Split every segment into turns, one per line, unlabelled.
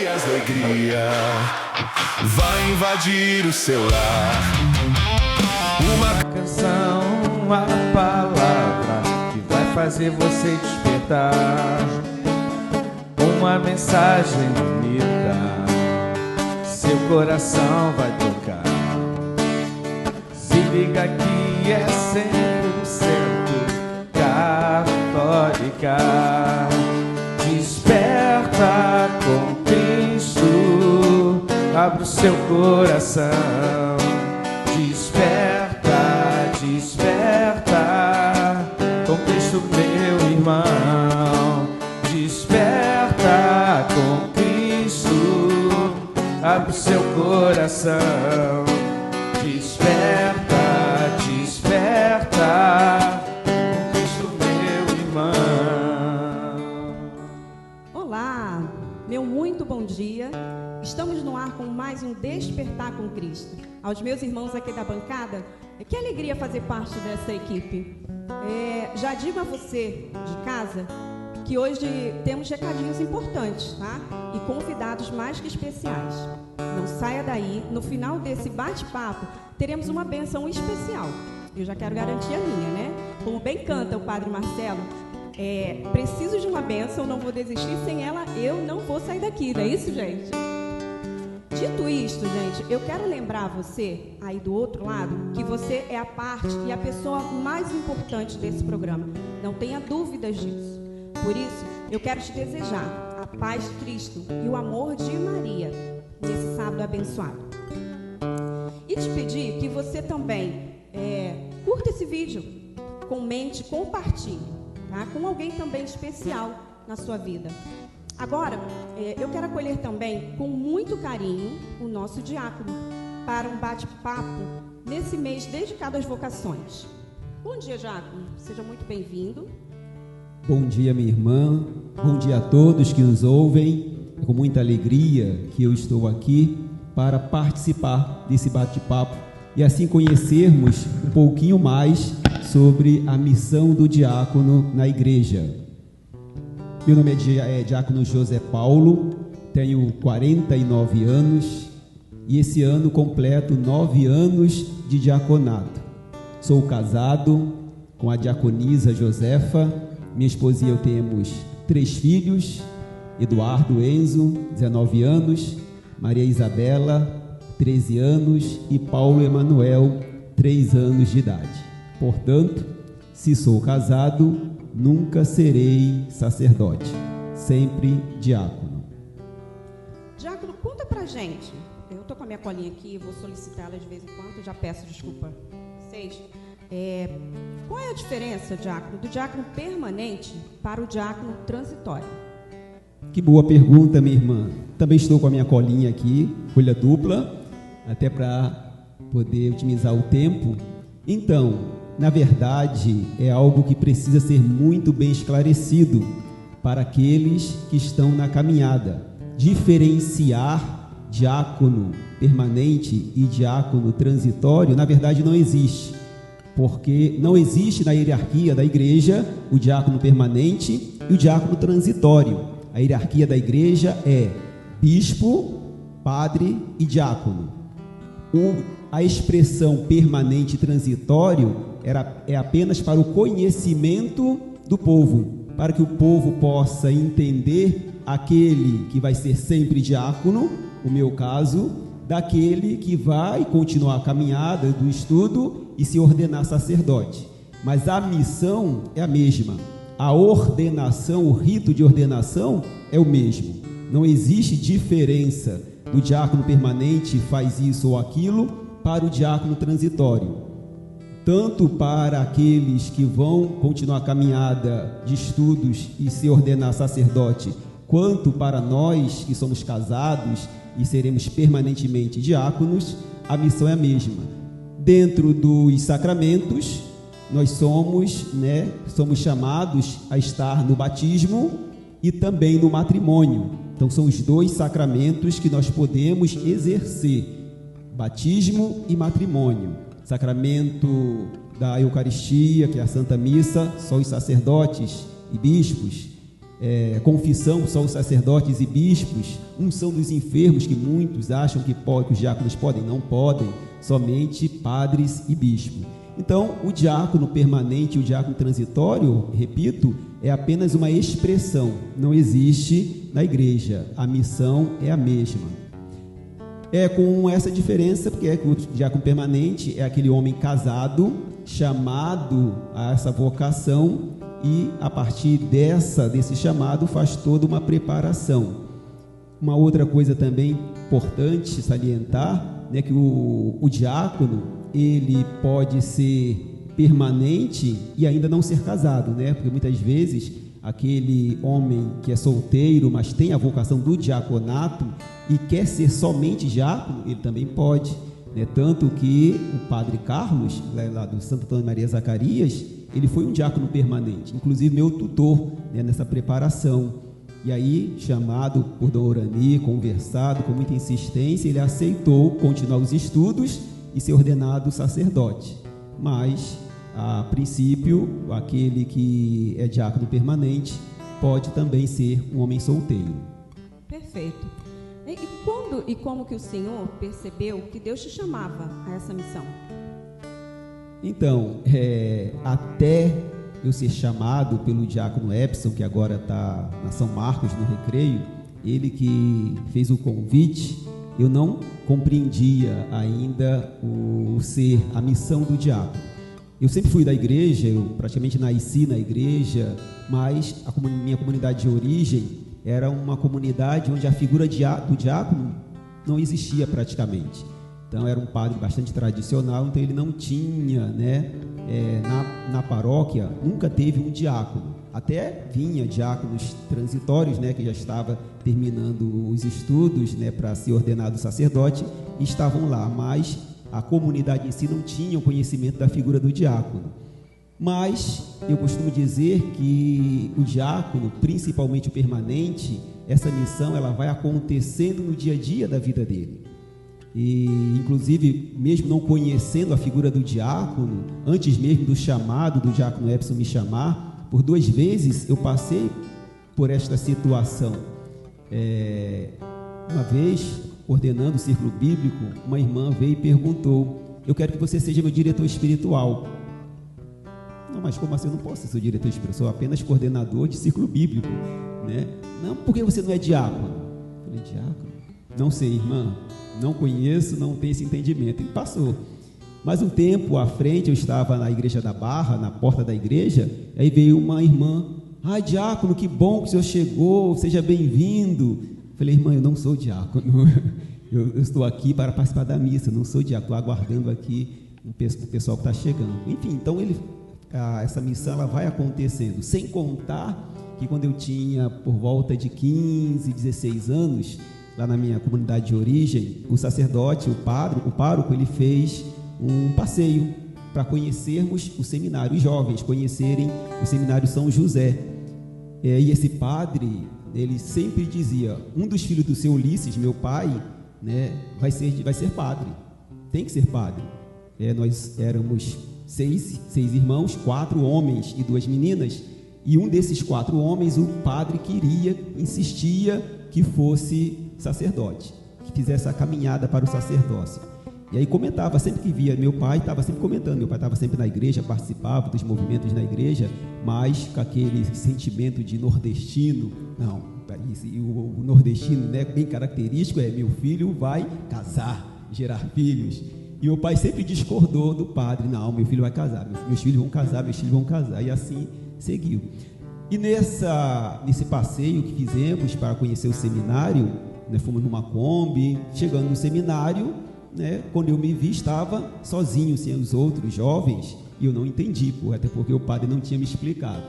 Alegria vai invadir o seu lar. Uma
canção, uma palavra que vai fazer você despertar. Uma mensagem bonita, seu coração vai tocar. Se liga que é 100% católica. Desperta com Cristo, abre o seu coração. Desperta, desperta com Cristo, meu irmão. Desperta com Cristo, abre o seu coração. Desperta, desperta com Cristo, meu irmão.
Olá, meu muito bom dia. Estamos no ar com mais um Despertar com Cristo. Aos meus irmãos aqui da bancada, que alegria fazer parte dessa equipe. Já digo a você de casa que hoje temos recadinhos importantes, tá? E convidados mais que especiais. Não saia daí, no final desse bate-papo teremos uma bênção especial. Eu já quero garantir a minha, né? Como bem canta o Padre Marcelo, preciso de uma bênção, não vou desistir, sem ela eu não vou sair daqui, não é isso, gente? Dito isto, gente, eu quero lembrar você, aí do outro lado, que você é a parte e a pessoa mais importante desse programa. Não tenha dúvidas disso. Por isso, eu quero te desejar a paz de Cristo e o amor de Maria nesse sábado abençoado. E te pedir que você também curta esse vídeo, comente, compartilhe, tá? Com alguém também especial na sua vida. Agora, eu quero acolher também, com muito carinho, o nosso diácono para um bate-papo nesse mês dedicado às vocações. Bom dia, diácono. Seja muito bem-vindo.
Bom dia, minha irmã. Bom dia a todos que nos ouvem. É com muita alegria que eu estou aqui para participar desse bate-papo e assim conhecermos um pouquinho mais sobre a missão do diácono na igreja. Meu nome é Diácono José Paulo, tenho 49 anos e esse ano completo 9 anos de diaconato. Sou casado com a diaconisa Josefa, minha esposa e eu temos 3 filhos, Eduardo Enzo, 19 anos, Maria Isabela, 13 anos e Paulo Emanuel, 3 anos de idade. Portanto, se sou casado, nunca serei sacerdote, sempre diácono.
Diácono, conta pra gente. Eu tô com a minha colinha aqui, vou solicitá-la de vez em quando, eu já peço desculpa a vocês. Qual é a diferença, diácono, do diácono permanente para o diácono transitório?
Que boa pergunta, minha irmã. Também estou com a minha colinha aqui, folha dupla, até para poder otimizar o tempo. Então, na verdade, é algo que precisa ser muito bem esclarecido para aqueles que estão na caminhada. Diferenciar diácono permanente e diácono transitório, na verdade, não existe. Porque não existe na hierarquia da igreja o diácono permanente e o diácono transitório. A hierarquia da igreja é bispo, padre e diácono. A expressão permanente e transitório é apenas para o conhecimento do povo, para que o povo possa entender aquele que vai ser sempre diácono, o meu caso, daquele que vai continuar a caminhada do estudo e se ordenar sacerdote. Mas a missão é a mesma. A ordenação, o rito de ordenação é o mesmo. Não existe diferença do diácono permanente faz isso ou aquilo para o diácono transitório. Tanto para aqueles que vão continuar a caminhada de estudos e se ordenar sacerdote, quanto para nós que somos casados e seremos permanentemente diáconos, a missão é a mesma. Dentro dos sacramentos, nós somos chamados a estar no batismo e também no matrimônio. Então são os 2 sacramentos que nós podemos exercer, batismo e matrimônio. Sacramento da Eucaristia, que é a Santa Missa, só os sacerdotes e bispos. confissão só os sacerdotes e bispos, unção dos enfermos, que muitos acham que os diáconos podem, não podem, somente padres e bispos. Então, o diácono permanente e o diácono transitório, repito, é apenas uma expressão, não existe na igreja, a missão é a mesma. É com essa diferença, porque o diácono permanente é aquele homem casado, chamado a essa vocação, e a partir desse chamado faz toda uma preparação. Uma outra coisa também importante salientar, né, que o diácono, ele pode ser permanente e ainda não ser casado, né? Porque muitas vezes aquele homem que é solteiro, mas tem a vocação do diaconato e quer ser somente diácono, ele também pode, né? Tanto que o padre Carlos, lá do Santo Antônio Maria Zacarias, ele foi um diácono permanente, inclusive meu tutor, né, nessa preparação. E aí, chamado por Dom Orani, conversado com muita insistência, ele aceitou continuar os estudos e ser ordenado sacerdote. Mas, a princípio, aquele que é diácono permanente pode também ser um homem solteiro.
Perfeito. E quando e como que o senhor percebeu que Deus te chamava a essa missão?
Então, até eu ser chamado pelo diácono Epson, que agora está na São Marcos, no Recreio, ele que fez o convite, eu não compreendia ainda a missão do diácono. Eu sempre fui da igreja, eu praticamente nasci na igreja, mas minha comunidade de origem era uma comunidade onde a figura do diácono não existia praticamente. Então era um padre bastante tradicional, então ele não tinha, né, na paróquia, nunca teve um diácono. Até vinha diáconos transitórios, né, que já estava terminando os estudos, né, para ser ordenado sacerdote, e estavam lá, mas a comunidade em si não tinha o conhecimento da figura do diácono. Mas eu costumo dizer que o diácono, principalmente o permanente, essa missão ela vai acontecendo no dia a dia da vida dele. E inclusive, mesmo não conhecendo a figura do diácono, antes mesmo do chamado do diácono Epson me chamar, por 2 vezes eu passei por esta situação. Uma vez, ordenando o círculo bíblico, uma irmã veio e perguntou: eu quero que você seja meu diretor espiritual. Não, mas como assim? Eu não posso ser seu diretor espiritual, sou apenas coordenador de círculo bíblico, né? Não, por que você não é diácono? Eu falei: diácono? Não sei, irmã, não conheço, não tenho esse entendimento. E passou. Mas um tempo à frente, eu estava na igreja da Barra, na porta da igreja, aí veio uma irmã: diácono, que bom que o senhor chegou, seja bem-vindo. Eu falei: irmã, eu não sou diácono, eu estou aqui para participar da missa, não sou diácono, estou aguardando aqui o pessoal que está chegando. Enfim, então essa missão ela vai acontecendo, sem contar que quando eu tinha por volta de 15, 16 anos, lá na minha comunidade de origem, o sacerdote, o pároco, ele fez um passeio para conhecermos o seminário, os jovens conhecerem o seminário São José. E esse padre, ele sempre dizia: um dos filhos do seu Ulisses, meu pai, né, vai ser padre, tem que ser padre. Nós éramos seis irmãos, 4 homens e 2 meninas, e um desses 4 homens, o padre insistia que fosse sacerdote, que fizesse a caminhada para o sacerdócio. E aí comentava, sempre que via meu pai, estava sempre comentando, meu pai estava sempre na igreja, participava dos movimentos na igreja, mas com aquele sentimento de nordestino. Não, o nordestino, né, bem característico, meu filho vai casar, gerar filhos. E meu pai sempre discordou do padre: não, meu filho vai casar, meus filhos vão casar, e assim seguiu. E nesse passeio que fizemos para conhecer o seminário, né, fomos numa Kombi, chegando no seminário, né, quando eu me vi, estava sozinho, sem os outros jovens, e eu não entendi, até porque o padre não tinha me explicado.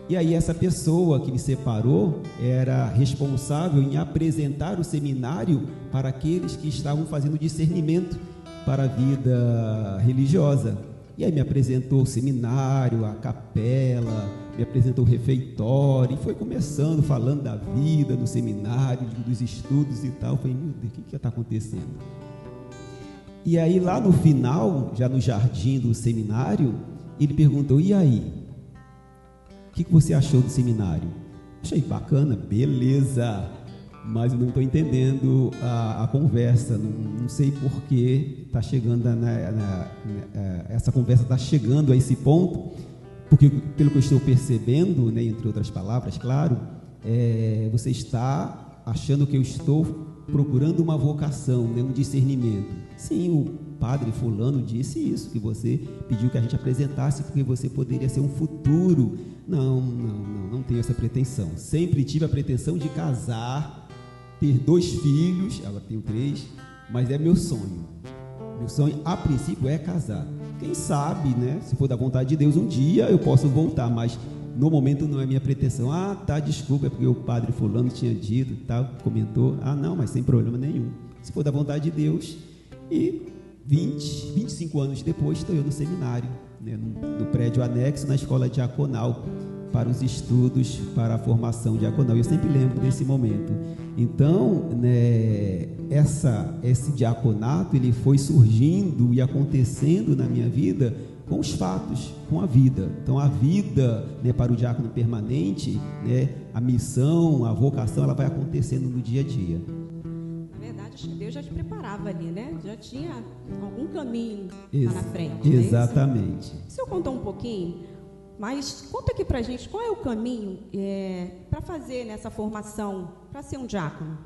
E aí essa pessoa que me separou era responsável em apresentar o seminário para aqueles que estavam fazendo discernimento para a vida religiosa. E aí me apresentou o seminário, a capela, me apresentou o refeitório, e foi começando, falando da vida, do seminário, dos estudos e tal. Eu falei: meu Deus, o que está acontecendo? E aí lá no final, já no jardim do seminário, ele perguntou: e aí? O que você achou do seminário? Achei bacana, beleza, mas eu não estou entendendo a conversa, não sei por que está chegando essa conversa está chegando a esse ponto, porque pelo que eu estou percebendo, né, entre outras palavras, claro, você está achando que eu estou procurando uma vocação, né, um discernimento. Sim, o padre fulano disse isso, que você pediu que a gente apresentasse porque você poderia ser um futuro. Não tenho essa pretensão. Sempre tive a pretensão de casar, ter 2 filhos, agora tenho 3, mas é meu sonho. Meu sonho, a princípio, é casar. Quem sabe, né, se for da vontade de Deus, um dia eu posso voltar, mas no momento não é minha pretensão. Desculpa, é porque o padre fulano tinha dito, comentou. Não, mas sem problema nenhum. Se for da vontade de Deus. E 25 anos depois, estou eu no seminário, né, no prédio anexo, na escola diaconal, para os estudos, para a formação diaconal. Eu sempre lembro desse momento. Então, né, esse diaconato, ele foi surgindo e acontecendo na minha vida com os fatos, com a vida. Então, a vida, né, para o diácono permanente, né, a missão, a vocação, ela vai acontecendo no dia a dia.
Na verdade, acho que Deus já te preparava ali, né? Já tinha algum caminho lá na frente.
Exatamente.
O senhor contou um pouquinho, mas conta aqui pra gente qual é o caminho para fazer nessa formação, para ser um diácono.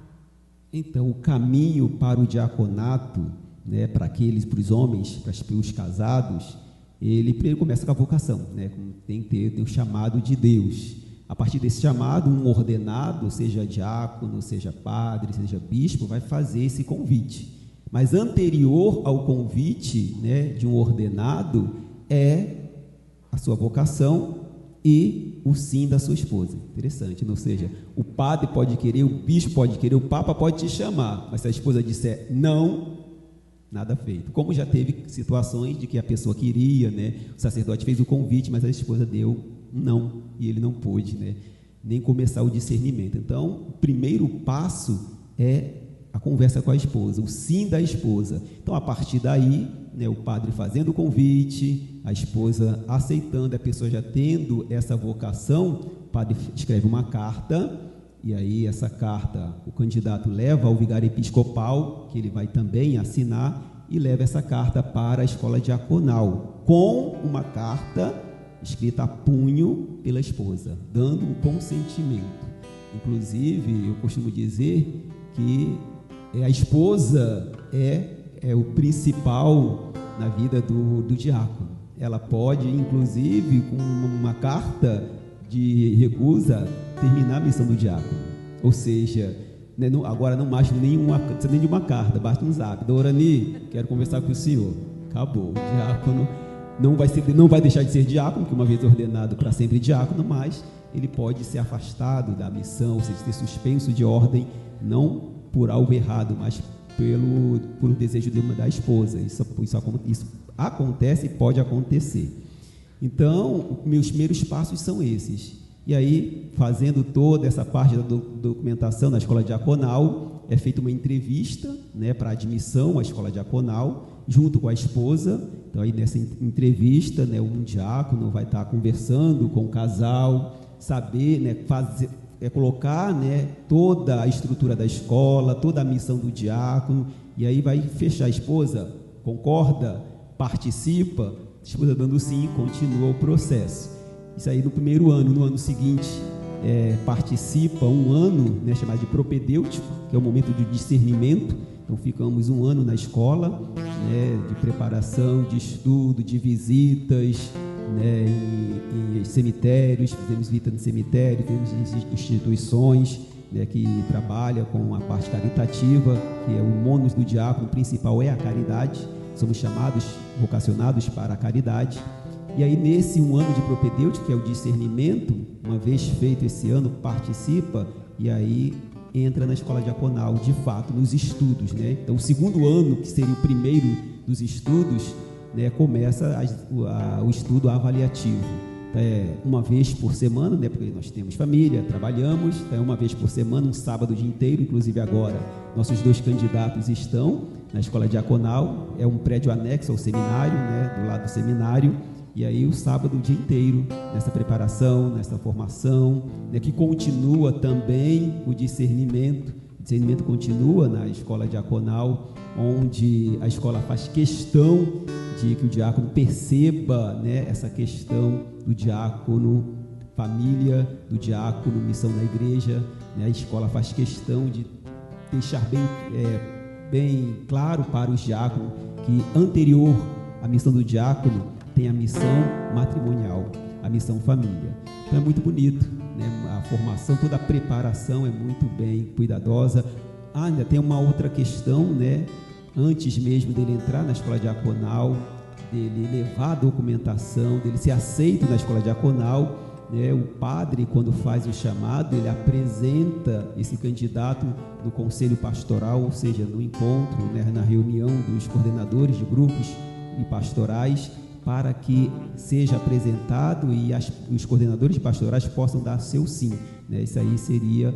Então, o caminho para o diaconato, né, para os homens, para os casados, ele primeiro começa com a vocação, né? Tem que ter o chamado de Deus. A partir desse chamado, um ordenado, seja diácono, seja padre, seja bispo, vai fazer esse convite. Mas anterior ao convite, né, de um ordenado é a sua vocação e o sim da sua esposa. Interessante, ou seja, o padre pode querer, o bispo pode querer, o papa pode te chamar, mas se a esposa disser não, nada feito. Como já teve situações de que a pessoa queria, né, o sacerdote fez o convite, mas a esposa deu não, e ele não pôde, né, nem começar o discernimento. Então, o primeiro passo é a conversa com a esposa, o sim da esposa. Então, a partir daí, né, o padre fazendo o convite, a esposa aceitando, a pessoa já tendo essa vocação, o padre escreve uma carta, e aí essa carta o candidato leva ao vigário episcopal, que ele vai também assinar, e leva essa carta para a escola diaconal, com uma carta escrita a punho pela esposa, dando um consentimento. Inclusive, eu costumo dizer que a esposa é o principal na vida do diácono. Ela pode, inclusive, com uma carta de recusa, terminar a missão do diácono. Ou seja, né, agora não basta nem de uma carta, basta um zap. Dorani, quero conversar com o senhor. Acabou. O diácono não vai deixar de ser diácono, que uma vez ordenado para sempre diácono, mas ele pode ser afastado da missão, ou seja, ser suspenso de ordem, não por algo errado, mas pelo desejo da esposa. Isso acontece e pode acontecer. Então, meus primeiros passos são esses. E aí, fazendo toda essa parte da documentação na escola diaconal, é feita uma entrevista, né, para admissão à escola diaconal, junto com a esposa. Então, aí nessa entrevista, né, um diácono vai estar conversando com o casal, saber, né, colocar, né, toda a estrutura da escola, toda a missão do diácono, e aí vai fechar. A esposa concorda, participa, a esposa dando sim, continua o processo. Isso aí no primeiro ano. No ano seguinte, participa um ano, né, chamado de propedêutico, que é o momento de discernimento. Então ficamos um ano na escola, né, de preparação, de estudo, de visitas, né, em cemitérios, fizemos visita no cemitério, fizemos instituições, né, que trabalham com a parte caritativa, que é o mônus do diácono principal é a caridade. Somos vocacionados para a caridade. E aí, nesse um ano de propedêutico, que é o discernimento, uma vez feito esse ano, participa, e aí entra na escola diaconal, de fato, nos estudos, né? Então, o segundo ano, que seria o primeiro dos estudos, né, começa o estudo avaliativo. Então, uma vez por semana, né, porque nós temos família, trabalhamos, então, uma vez por semana, um sábado o dia inteiro. Inclusive agora, nossos 2 candidatos estão na escola diaconal, é um prédio anexo ao seminário, né, do lado do seminário, E aí o sábado o dia inteiro nessa preparação, nessa formação, né, que continua também o discernimento. O discernimento continua na escola diaconal, onde a escola faz questão de que o diácono perceba, né, essa questão do diácono família, do diácono missão na igreja, né? A escola faz questão de deixar bem claro para os diáconos que anterior à missão do diácono tem a missão matrimonial, a missão família. Então é muito bonito, né? A formação, toda a preparação é muito bem cuidadosa. Ainda tem uma outra questão, né? Antes mesmo dele entrar na escola diaconal, dele levar a documentação, dele ser aceito na escola diaconal, né? O padre, quando faz o chamado, ele apresenta esse candidato no conselho pastoral, ou seja, no encontro, né? Na reunião dos coordenadores de grupos e pastorais, para que seja apresentado e os coordenadores pastorais possam dar seu sim, né? Isso aí seria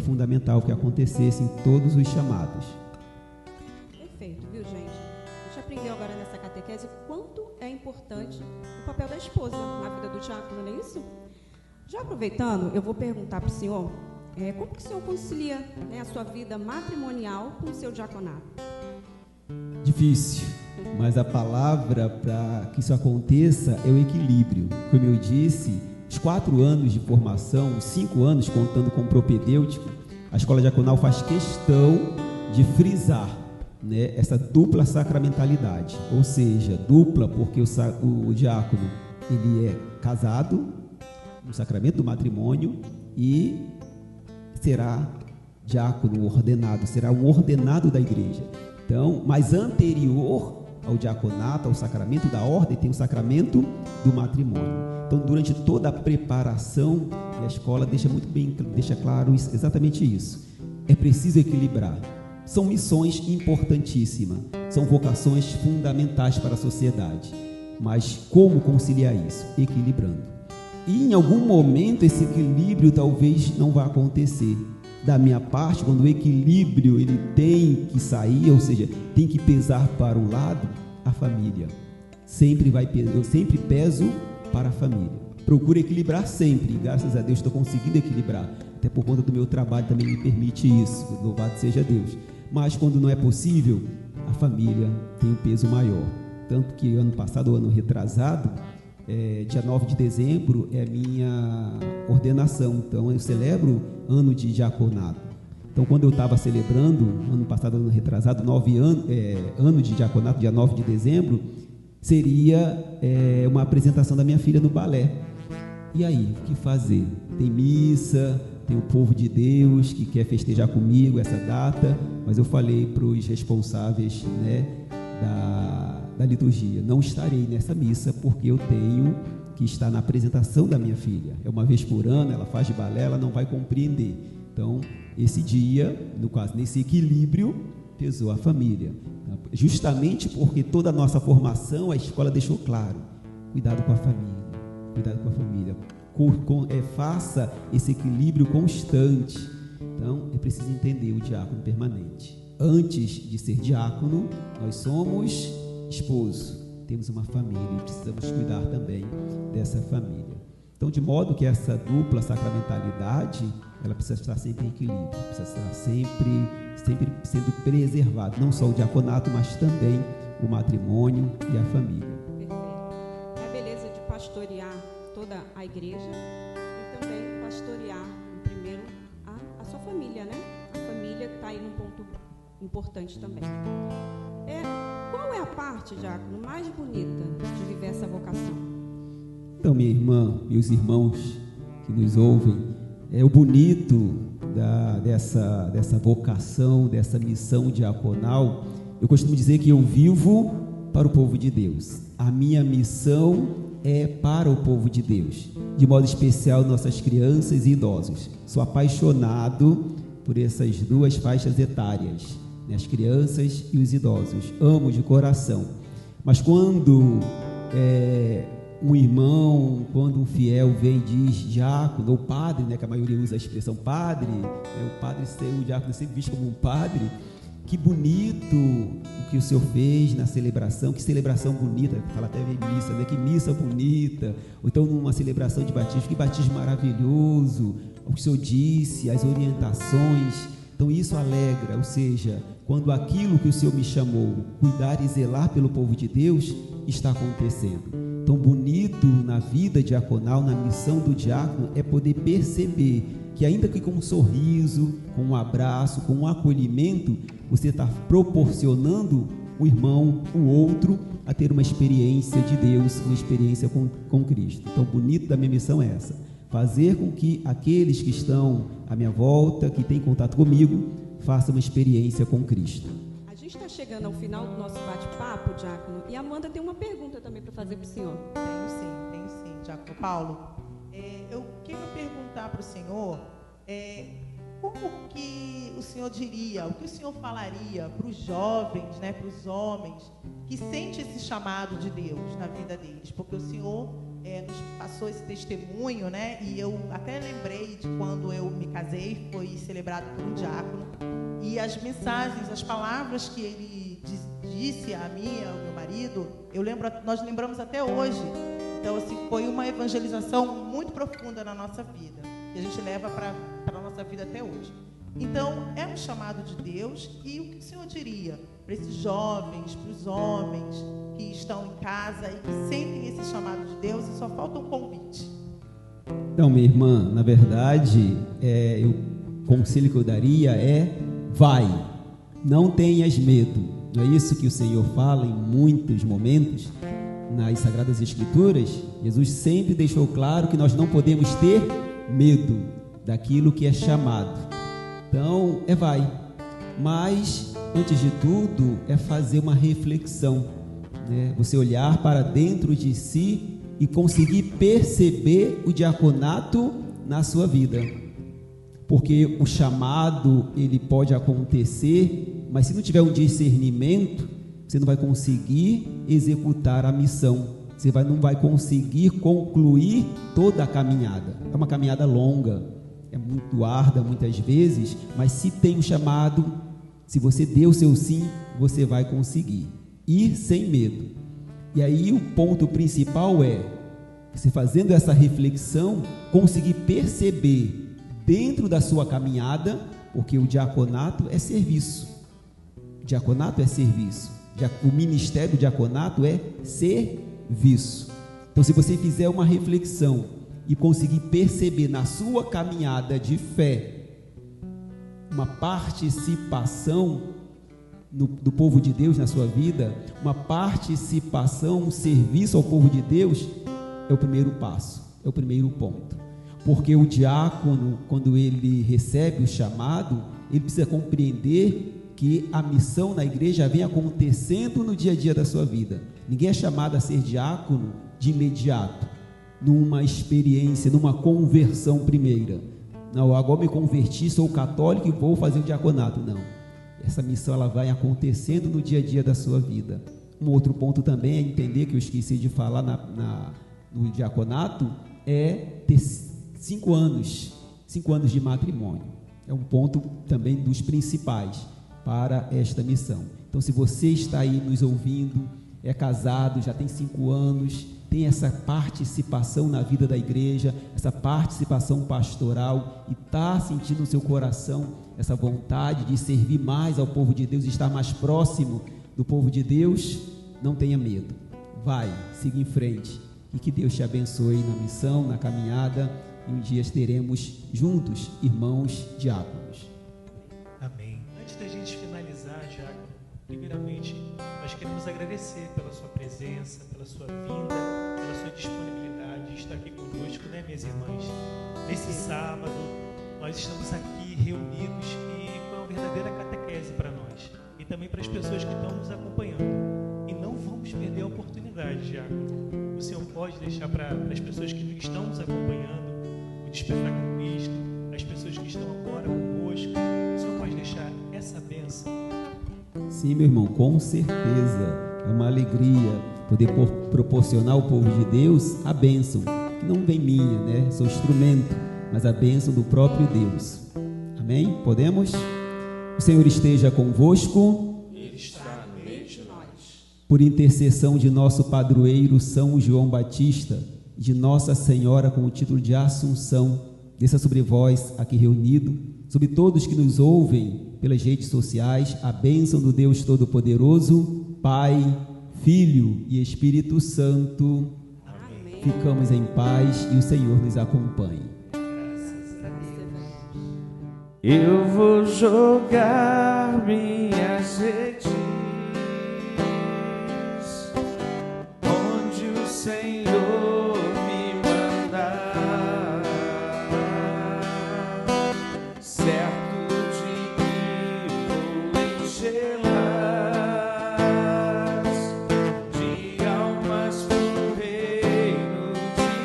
fundamental que acontecesse em todos os chamados.
Perfeito, viu, gente? A gente aprendeu agora nessa catequese quanto é importante o papel da esposa na vida do diácono, não é isso? Já aproveitando, eu vou perguntar para o senhor, como que o senhor concilia, né, a sua vida matrimonial com o seu diaconato?
Difícil, mas a palavra para que isso aconteça é o equilíbrio. Como eu disse, os 4 anos de formação, os 5 anos contando com o propedêutico, a escola diaconal faz questão de frisar, né, essa dupla sacramentalidade, ou seja, dupla porque o diácono ele é casado no sacramento do matrimônio e será diácono ordenado, será um ordenado da igreja. Então, mas anterior ao diaconato, ao sacramento da ordem, tem o sacramento do matrimônio. Então, durante toda a preparação, a escola deixa claro exatamente isso. É preciso equilibrar. São missões importantíssimas, são vocações fundamentais para a sociedade. Mas como conciliar isso? Equilibrando. E em algum momento esse equilíbrio talvez não vá acontecer. Da minha parte, quando o equilíbrio ele tem que sair, ou seja, tem que pesar para um lado, a família. Eu sempre peso para a família. Procuro equilibrar sempre, e graças a Deus estou conseguindo equilibrar. Até por conta do meu trabalho também me permite isso, louvado seja Deus. Mas quando não é possível, a família tem um peso maior. Tanto que ano passado, ano retrasado, dia 9 de dezembro é a minha ordenação. Então eu celebro ano de diaconato. Então quando eu estava celebrando, ano passado, ano retrasado, ano de diaconato, dia 9 de dezembro, seria uma apresentação da minha filha no balé. E aí, o que fazer? Tem missa, tem o povo de Deus que quer festejar comigo essa data, mas eu falei para os responsáveis, né, da liturgia, não estarei nessa missa porque eu tenho que estar na apresentação da minha filha. É uma vez por ano, ela faz de balé, ela não vai compreender. Então, esse dia, no caso, nesse equilíbrio, pesou a família. Justamente porque toda a nossa formação, a escola deixou claro, cuidado com a família, cuidado com a família. Faça esse equilíbrio constante. Então, é preciso entender o diácono permanente. Antes de ser diácono, nós somos esposo, temos uma família e precisamos cuidar também dessa família. Então, de modo que essa dupla sacramentalidade, ela precisa estar sempre em equilíbrio, precisa estar sempre sendo preservado, não só o diaconato, mas também o matrimônio e a família.
Perfeito. É a beleza de pastorear toda a igreja e também pastorear, primeiro, a sua família, né? A família está aí num ponto importante também. Qual é a parte, diácono, mais bonita de viver essa vocação?
Então, minha irmã, meus irmãos que nos ouvem, o bonito dessa vocação, dessa missão diaconal, eu costumo dizer que eu vivo para o povo de Deus. A minha missão é para o povo de Deus, de modo especial nossas crianças e idosos. Sou apaixonado por essas duas faixas etárias, né, as crianças e os idosos. Amo de coração. Mas quando um irmão, quando um fiel vem e diz diácono ou padre, né, que a maioria usa a expressão padre, o padre, o diácono é sempre visto como um padre, que bonito o que o senhor fez na celebração, que celebração bonita, fala até missa, né? Que missa bonita, ou então numa celebração de batismo, que batismo maravilhoso, o que o senhor disse, as orientações. Então isso alegra, ou seja, quando aquilo que o Senhor me chamou, cuidar e zelar pelo povo de Deus, está acontecendo. Tão bonito na vida diaconal, na missão do diácono, é poder perceber que ainda que com um sorriso, com um abraço, com um acolhimento, você está proporcionando o irmão, o outro, a ter uma experiência de Deus, uma experiência com Cristo. Então, o bonito da minha missão é essa: fazer com que aqueles que estão à minha volta, que têm contato comigo, façam uma experiência com Cristo.
A gente está chegando ao final do nosso bate-papo, Diácono, e a Amanda tem uma pergunta também para fazer para o senhor.
Tenho sim, Diácono Paulo. Eu quero perguntar para o senhor como que o senhor diria, o que o senhor falaria para os jovens, né, para os homens que sentem esse chamado de Deus na vida deles, porque o senhor nos passou esse testemunho, né, e eu até lembrei de quando eu me casei, foi celebrado por um diácono, e as mensagens, as palavras que ele disse a mim, ao meu marido, nós lembramos até hoje. Então, assim, foi uma evangelização muito profunda na nossa vida, que a gente leva para a nossa vida até hoje. Então, é um chamado de Deus, e o que o senhor diria para esses jovens, para os homens que estão em casa e que sentem esse chamado de Deus e só falta um convite?
Então, minha irmã, na verdade, o conselho que eu daria é: vai, não tenhas medo. Não é isso que o Senhor fala em muitos momentos nas Sagradas Escrituras? Jesus sempre deixou claro que nós não podemos ter medo daquilo que é chamado. Então, vai. Mas, antes de tudo, é fazer uma reflexão, né? Você olhar para dentro de si e conseguir perceber o diaconato na sua vida. Porque o chamado, ele pode acontecer, mas se não tiver um discernimento, você não vai conseguir executar a missão. Você não vai conseguir concluir toda a caminhada. É uma caminhada longa, é muito árdua muitas vezes, mas se tem um chamado, se você deu o seu sim, você vai conseguir. Ir sem medo. E aí o ponto principal é, você fazendo essa reflexão, conseguir perceber dentro da sua caminhada, porque o diaconato é serviço. O diaconato é serviço. O ministério do diaconato é serviço. Então, se você fizer uma reflexão e conseguir perceber na sua caminhada de fé uma participação do povo de Deus na sua vida, uma participação, um serviço ao povo de Deus, é o primeiro passo, é o primeiro ponto. Porque o diácono, quando ele recebe o chamado, ele precisa compreender que a missão na igreja vem acontecendo no dia a dia da sua vida. Ninguém é chamado a ser diácono de imediato, numa experiência, numa conversão primeira. Não, agora me converti, sou católico e vou fazer o diaconato. Não. Essa missão ela vai acontecendo no dia a dia da sua vida. Um outro ponto também é entender, que eu esqueci de falar no diaconato, é ter 5 anos de matrimônio. É um ponto também dos principais para esta missão. Então, se você está aí nos ouvindo, é casado, já tem 5 anos, tem essa participação na vida da igreja, essa participação pastoral, e está sentindo no seu coração essa vontade de servir mais ao povo de Deus, de estar mais próximo do povo de Deus, não tenha medo. Vai, siga em frente, e que Deus te abençoe na missão, na caminhada, e um dia teremos juntos irmãos diáconos.
Amém. Antes da gente finalizar, diácono, primeiramente nós queremos agradecer pela sua presença, pela sua vinda, pela sua disponibilidade de estar aqui conosco, né, minhas irmãs? Nesse sábado, nós estamos aqui reunidos e foi uma verdadeira catequese para nós e também para as pessoas que estão nos acompanhando. E não vamos perder a oportunidade, diácono. O Senhor pode deixar para as pessoas que estão nos acompanhando o Despertar com Cristo, as pessoas que estão agora conosco, o Senhor pode deixar essa bênção?
Sim, meu irmão, com certeza. É uma alegria poder proporcionar ao povo de Deus a bênção, que não vem minha, né? Sou instrumento, mas a bênção do próprio Deus. Amém? Podemos? O Senhor esteja convosco.
Ele está no meio de nós.
Por intercessão de nosso padroeiro São João Batista, de Nossa Senhora com o título de Assunção, desça sobre vós aqui reunido, sobre todos que nos ouvem pelas redes sociais, a bênção do Deus Todo-Poderoso, Pai, Filho e Espírito Santo.
Amém.
Ficamos em paz e o Senhor nos acompanhe.
Eu vou jogar minhas redes onde o Senhor me mandar, certo de que vou enchê-las de almas pro reino de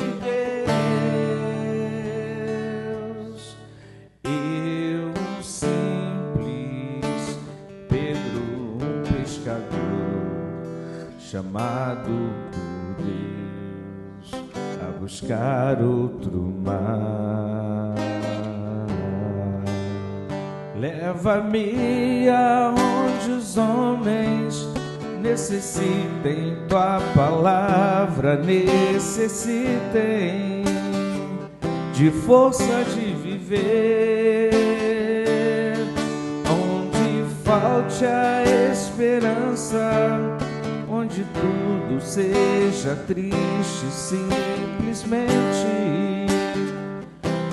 Deus. Eu, simples Pedro, um pescador, chamado por Deus a buscar outro mar. Leva-me aonde os homens necessitem tua palavra, necessitem de força de viver, onde falte a esperança, onde tudo seja triste simplesmente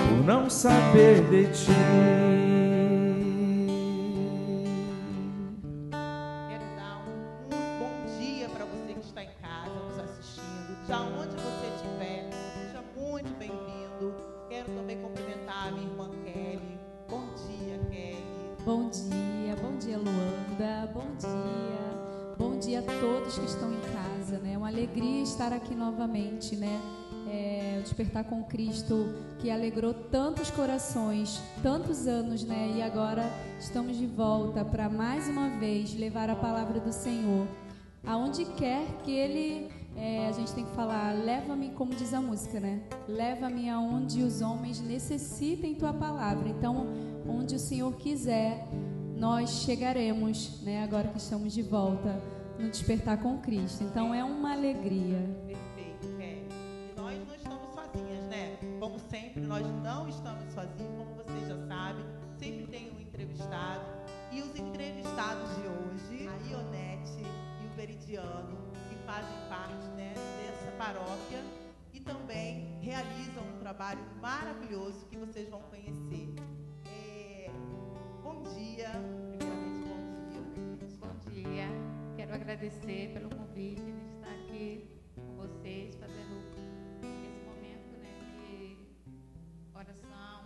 por não saber de ti.
Quero dar um muito bom dia para você que está em casa nos assistindo, de onde você estiver, seja muito bem-vindo. Quero também cumprimentar a minha irmã Kelly. Bom dia, Kelly.
Bom dia Luanda, bom dia a todos que estão em casa, né? É uma alegria estar aqui novamente, né? O Despertar com Cristo, que alegrou tantos corações, tantos anos, né? E agora estamos de volta para mais uma vez levar a palavra do Senhor, aonde quer que Ele, a gente tem que falar, leva-me, como diz a música, né? Leva-me aonde os homens necessitem tua palavra. Então, onde o Senhor quiser, nós chegaremos, né? Agora que estamos de volta no Despertar com Cristo. Então, é uma alegria.
Perfeito, Kelly. E nós não estamos sozinhas, né? Como sempre, nós não estamos sozinhos, como vocês já sabem. Sempre tem um entrevistado. E os entrevistados de hoje, a Ionete e o Veridiano, que fazem parte, né, dessa paróquia e também realizam um trabalho maravilhoso que vocês vão conhecer. Bom dia, primeiramente bom dia.
Bom dia, quero agradecer pelo convite de estar aqui com vocês, fazendo esse momento, né, de oração,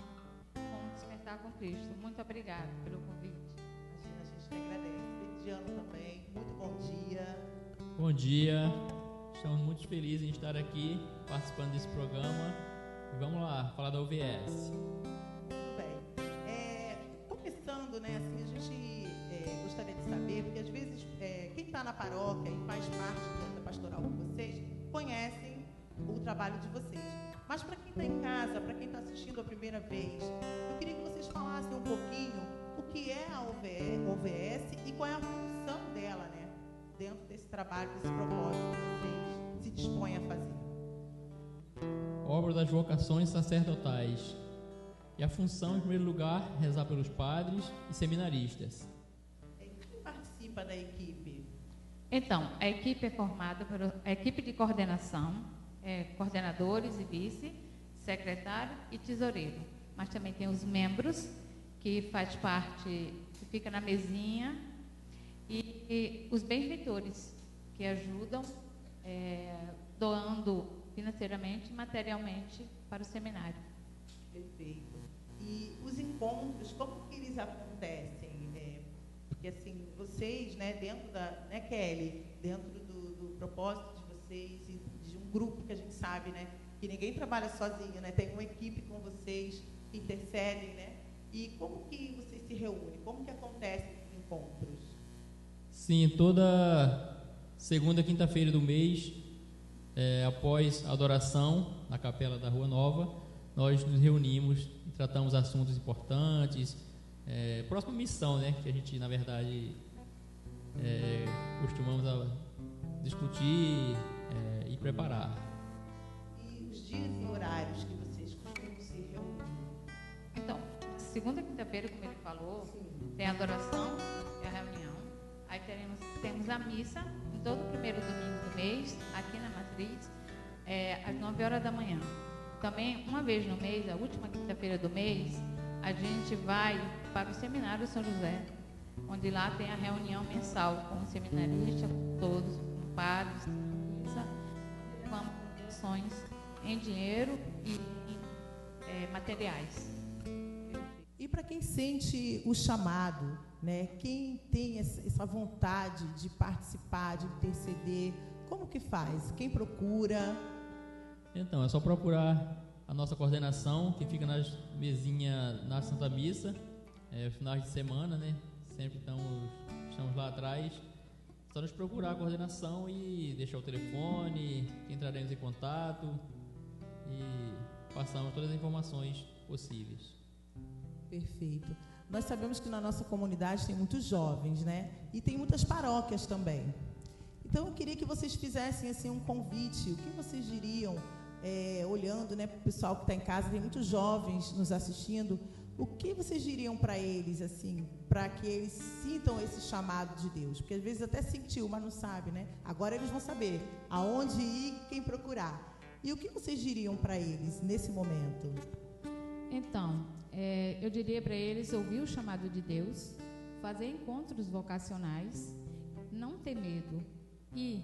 com Despertar com Cristo. Muito obrigada pelo convite.
Imagina, a gente que agradece. Veridiano também, muito bom dia.
Bom dia, estamos muito felizes em estar aqui participando desse programa e vamos lá, falar da UVS.
Muito bem. Começando, né, assim, a gente gostaria de saber, porque às vezes quem está na paróquia e faz parte da pastoral com vocês, conhecem o trabalho de vocês. Mas para quem está em casa, para quem está assistindo a primeira vez, eu queria que vocês falassem um pouquinho o que é a UVS e qual é a função dela, né, dentro desse trabalho, desse propósito que vocês se dispõem a fazer.
Obra das vocações sacerdotais. E a função, em primeiro lugar, rezar pelos padres e seminaristas.
Quem participa da equipe?
Então, a equipe é formada por a equipe de coordenação, coordenadores e vice, secretário e tesoureiro. Mas também tem os membros, que faz parte, que fica na mesinha, e os benfeitores, que ajudam doando financeiramente e materialmente para o seminário.
Perfeito. E os encontros, como que eles acontecem? Porque assim, vocês, né, dentro da, né, Kelly, dentro do propósito de vocês e de um grupo que a gente sabe, né, que ninguém trabalha sozinho, né, tem uma equipe com vocês que intercedem, né? E como que vocês se reúnem? Como que acontecem esses encontros?
Sim, toda segunda e quinta-feira do mês, após a adoração na capela da Rua Nova, nós nos reunimos e tratamos assuntos importantes, próxima missão, né, que a gente, na verdade, costumamos discutir e preparar.
E os dias e horários que vocês costumam se reunir?
Então, segunda e quinta-feira, como ele falou, tem a adoração e a reunião. Aí temos a missa em todo o primeiro domingo do mês, aqui na Matriz, às 9 horas da manhã. Também, uma vez no mês, a última quinta-feira do mês, a gente vai para o Seminário São José, onde lá tem a reunião mensal com os seminaristas, com todos, com padres, com ações em dinheiro e materiais.
E para quem sente o chamado, né, quem tem essa vontade de participar, de interceder, como que faz? Quem procura?
Então, é só procurar a nossa coordenação, que fica nas mesinhas na Santa Missa, finais de semana, né? Sempre estamos lá atrás. Só nos procurar a coordenação e deixar o telefone, que entraremos em contato e passamos todas as informações possíveis.
Perfeito. Nós sabemos que na nossa comunidade tem muitos jovens, né? E tem muitas paróquias também. Então, eu queria que vocês fizessem assim um convite. O que vocês diriam, olhando, né, para o pessoal que está em casa, tem muitos jovens nos assistindo. O que vocês diriam para eles, assim, para que eles sintam esse chamado de Deus? Porque às vezes até sentiu, mas não sabe, né? Agora eles vão saber aonde ir, quem procurar. E o que vocês diriam para eles nesse momento?
Então, eu diria para eles ouvir o chamado de Deus, fazer encontros vocacionais, não ter medo e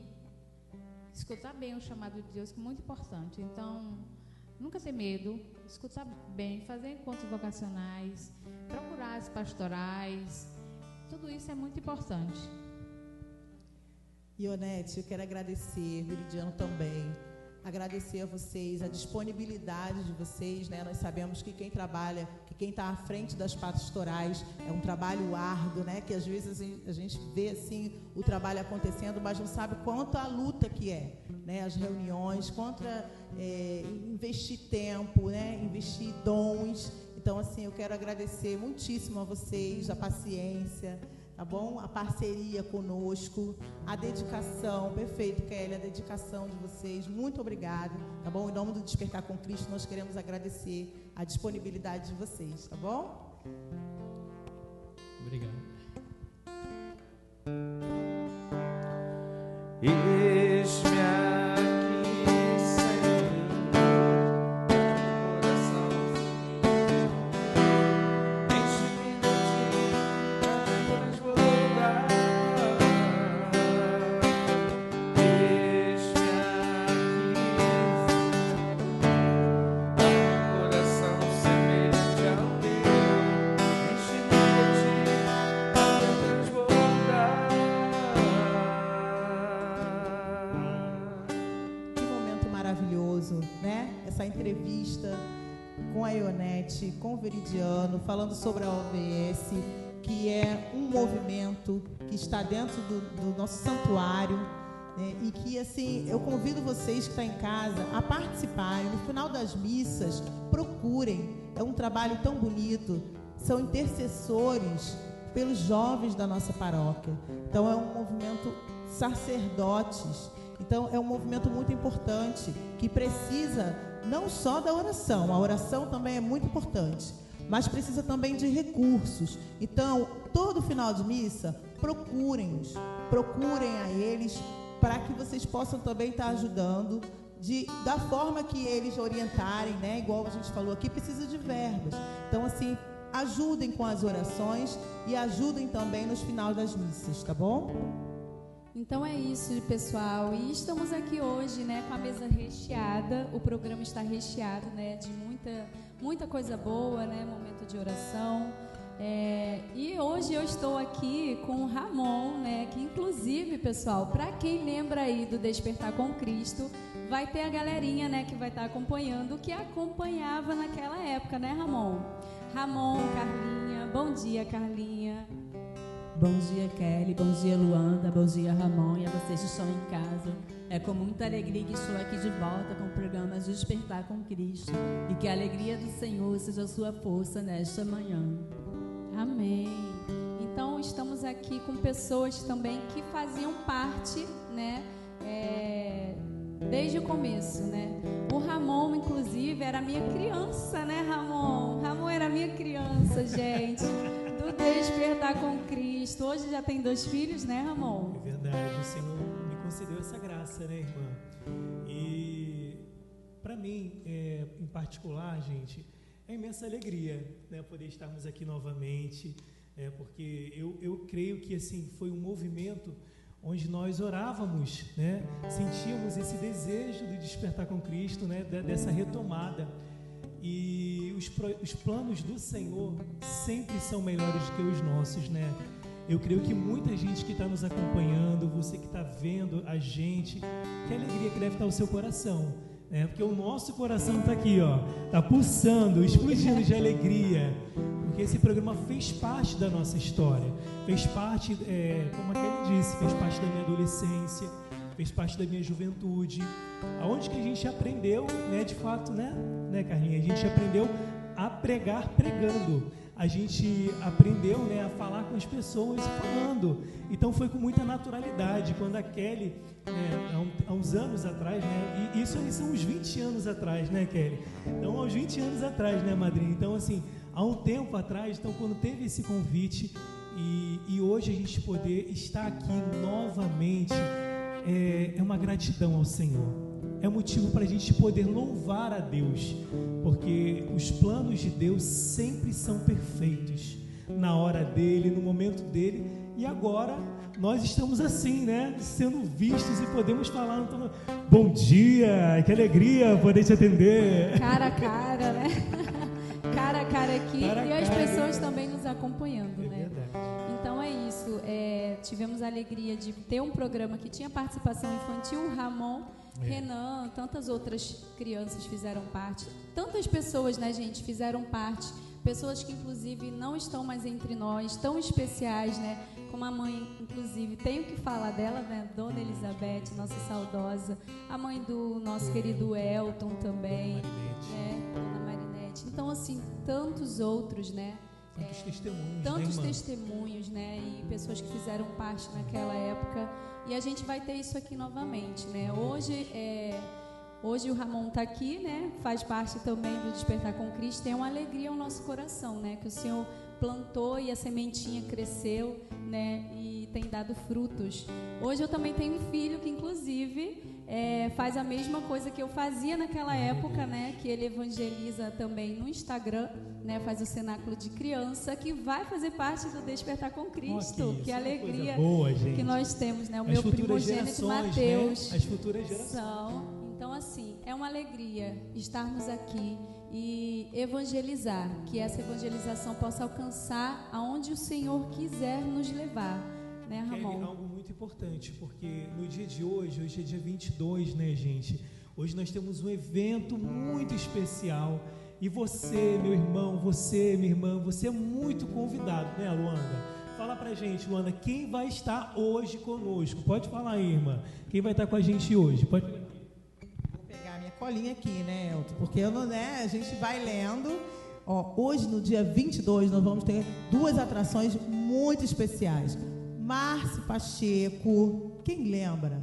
escutar bem o chamado de Deus, que é muito importante. Então, nunca ter medo, escutar bem, fazer encontros vocacionais, procurar as pastorais, tudo isso é muito importante.
Ionete, eu quero agradecer, Viridiano também, agradecer a vocês, a disponibilidade de vocês, né? Nós sabemos que quem trabalha, que quem está à frente das pastorais é um trabalho árduo, né? Que às vezes a gente vê assim o trabalho acontecendo, mas não sabe quanto a luta que é, né? As reuniões, quanto investir tempo, né? Investir dons. Então, assim, eu quero agradecer muitíssimo a vocês, a paciência, tá bom? A parceria conosco, a dedicação, perfeito, Kelly, a dedicação de vocês, muito obrigada, tá bom? Em nome do Despertar com Cristo, nós queremos agradecer a disponibilidade de vocês, tá bom?
Obrigado.
Eis-me aqui, Senhor, coração, enche-me de ti, para transbordar. Eis-me aqui, coração semelhante ao teu, enche-me de ti, para transbordar.
Que momento maravilhoso, né? Essa entrevista com a Ionete, com o Veridiano, falando sobre a OVS, que é um movimento que está dentro do nosso santuário, né? E que, assim, eu convido vocês que estão em casa a participarem. No final das missas, procurem. É um trabalho tão bonito. São intercessores pelos jovens da nossa paróquia. Então, é um movimento sacerdotes. Então, é um movimento muito importante, que precisa não só da oração, a oração também é muito importante, mas precisa também de recursos. Então, todo final de missa, procurem-os, procurem a eles, para que vocês possam também estar ajudando, da forma que eles orientarem, né? Igual a gente falou aqui, precisa de verbas. Então, assim, ajudem com as orações e ajudem também nos finais das missas, tá bom?
Então é isso, pessoal. E estamos aqui hoje, né, com a mesa recheada. O programa está recheado, né, de muita coisa boa, né, momento de oração. E hoje eu estou aqui com o Ramon, né, que inclusive, pessoal, para quem lembra aí do Despertar com Cristo, vai ter a galerinha, né, que vai estar acompanhando, que acompanhava naquela época, né, Ramon? Ramon, Carlinha, bom dia, Carlinha.
Bom dia, Kelly, bom dia, Luanda, bom dia, Ramon, e a vocês que estão em casa. É com muita alegria que estou aqui de volta com o programa Despertar com Cristo, e que a alegria do Senhor seja a sua força nesta manhã.
Amém. Então, estamos aqui com pessoas também que faziam parte, né, desde o começo, né? O Ramon, inclusive, era minha criança, né, Ramon? Ramon era minha criança, gente, do Despertar com Cristo. Hoje já tem 2 filhos, né, Ramon?
É verdade, o Senhor me concedeu essa graça, né, irmã? E para mim, em particular, gente, é imensa alegria, né, poder estarmos aqui novamente, porque eu creio que assim foi um movimento onde nós orávamos, né, sentíamos esse desejo de despertar com Cristo, né, dessa retomada. E os planos do Senhor sempre são melhores do que os nossos, né? Eu creio que muita gente que está nos acompanhando, você que está vendo a gente, que alegria que deve estar o seu coração, né? Porque o nosso coração está aqui, ó, está pulsando, explodindo de alegria, porque esse programa fez parte da nossa história, fez parte, como a Kelly disse, fez parte da minha adolescência, fez parte da minha juventude, aonde que a gente aprendeu, né, de fato, né, Carlinha? A gente aprendeu a pregar pregando, a gente aprendeu, né, a falar com as pessoas falando. Então foi com muita naturalidade. Quando a Kelly, há uns anos atrás, né, e isso aí são uns 20 anos atrás, né, Kelly? Então, há uns 20 anos atrás, né, madrinha? Então, assim, há um tempo atrás, então, quando teve esse convite e hoje a gente poder estar aqui novamente, é uma gratidão ao Senhor. É motivo para a gente poder louvar a Deus, porque os planos de Deus sempre são perfeitos, na hora dele, no momento dele, e agora nós estamos assim, né, sendo vistos e podemos falar, então, bom dia, que alegria poder te atender.
Cara a cara, né? Cara a cara aqui, e as pessoas também nos acompanhando, né? Então é isso, tivemos a alegria de ter um programa que tinha participação infantil, o Ramon, Renan, tantas outras crianças fizeram parte, tantas pessoas, né, gente, fizeram parte, pessoas que inclusive não estão mais entre nós, tão especiais, né, como a mãe, inclusive, tenho que falar dela, né, Dona Elizabeth, nossa saudosa, a mãe do nosso querido Elton também, né, Dona Marinete, então assim, tantos outros, né,
tantos
testemunhos, né, e pessoas que fizeram parte naquela época. E a gente vai ter isso aqui novamente, né? Hoje o Ramon está aqui, né? Faz parte também do Despertar com Cristo. Tem uma alegria ao nosso coração, né? Que o Senhor plantou e a sementinha cresceu, né? E tem dado frutos. Hoje eu também tenho um filho que, inclusive, faz a mesma coisa que eu fazia naquela época, né? Que ele evangeliza também no Instagram, né? Faz o cenáculo de criança, que vai fazer parte do Despertar com Cristo. Que alegria boa, que nós temos, né? O meu primogênito Mateus.
Né? As futuras gerações.
Então, assim, é uma alegria estarmos aqui e evangelizar, que essa evangelização possa alcançar aonde o Senhor quiser nos levar, né, Ramon?
É algo muito importante, porque no dia de hoje é dia 22, né, gente? Hoje nós temos um evento muito especial e você, meu irmão, você, minha irmã, você é muito convidado, né, Luanda? Fala pra gente, Luanda, quem vai estar hoje conosco? Pode falar aí, irmã. Quem vai estar com a gente hoje? Pode pegar.
Vou pegar a minha colinha aqui, né, Elton? Porque eu não, né, a gente vai lendo. Ó, hoje, no dia 22, nós vamos ter 2 atrações muito especiais. Márcio Pacheco, quem lembra?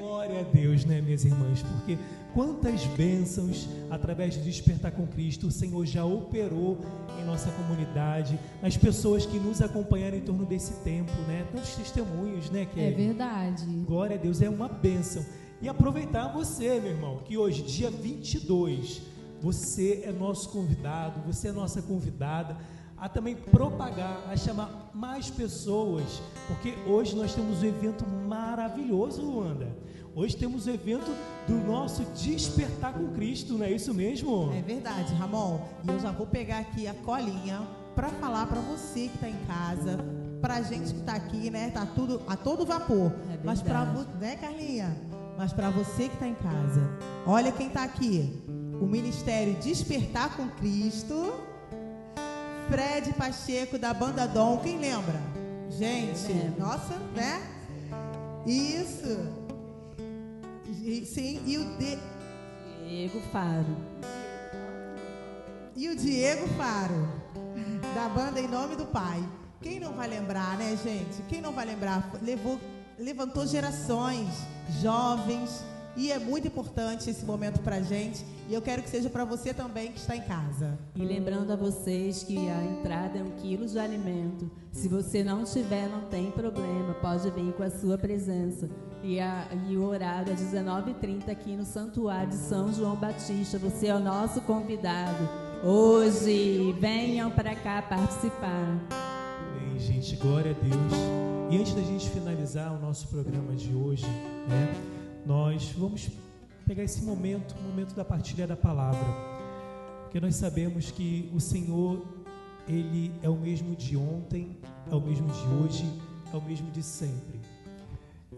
Glória a Deus, né, minhas irmãs? Porque quantas bênçãos, através de Despertar com Cristo, o Senhor já operou em nossa comunidade, nas pessoas que nos acompanharam em torno desse tempo, né? Tantos testemunhos, né, Kelly?
É verdade.
Glória a Deus, é uma bênção. E aproveitar você, meu irmão, que hoje, dia 22, você é nosso convidado, você é nossa convidada, a também propagar, a chamar mais pessoas, porque hoje nós temos um evento maravilhoso, Luanda. Hoje temos o evento do nosso Despertar com Cristo, não é isso mesmo?
É verdade, Ramon. E eu já vou pegar aqui a colinha para falar para você que está em casa, para a gente que está aqui, né? Tá tudo a todo vapor.
É
mas para você, né, Carlinha? Mas para você que está em casa, olha quem está aqui. O Ministério Despertar com Cristo, Fred Pacheco da Banda Dom. Quem lembra? Gente, nossa, né? Isso. Sim, e o Diego
Faro.
e o Diego Faro, da banda Em Nome do Pai. Quem não vai lembrar, né, gente? Quem não vai lembrar? Levantou gerações, jovens, e é muito importante esse momento pra gente. E eu quero que seja para você também que está em casa.
E lembrando a vocês que a entrada é 1 quilo de alimento. Se você não tiver, não tem problema, pode vir com a sua presença. E o horário é 19h30 aqui no Santuário de São João Batista. Você é o nosso convidado. Hoje, venham para cá participar.
Bem, gente, glória a Deus. E antes da gente finalizar o nosso programa de hoje, né, nós vamos pegar esse momento, o momento da partilha da palavra, porque nós sabemos que o Senhor, Ele é o mesmo de ontem, é o mesmo de hoje, é o mesmo de sempre.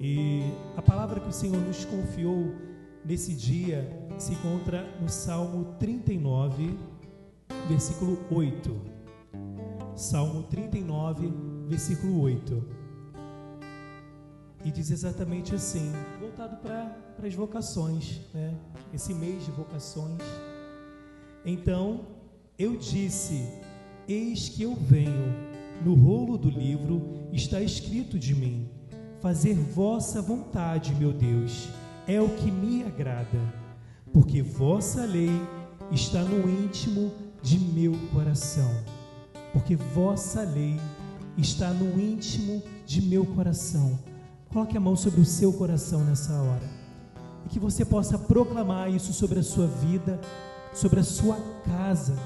E a palavra que o Senhor nos confiou nesse dia se encontra no Salmo 39, versículo 8. Salmo 39, versículo 8. E diz exatamente assim, voltado para as vocações, né? Esse mês de vocações. Então, eu disse, eis que eu venho, no rolo do livro está escrito de mim, fazer vossa vontade, meu Deus, é o que me agrada, porque vossa lei está no íntimo de meu coração. Porque vossa lei está no íntimo de meu coração. Coloque a mão sobre o seu coração nessa hora. E que você possa proclamar isso sobre a sua vida, sobre a sua casa,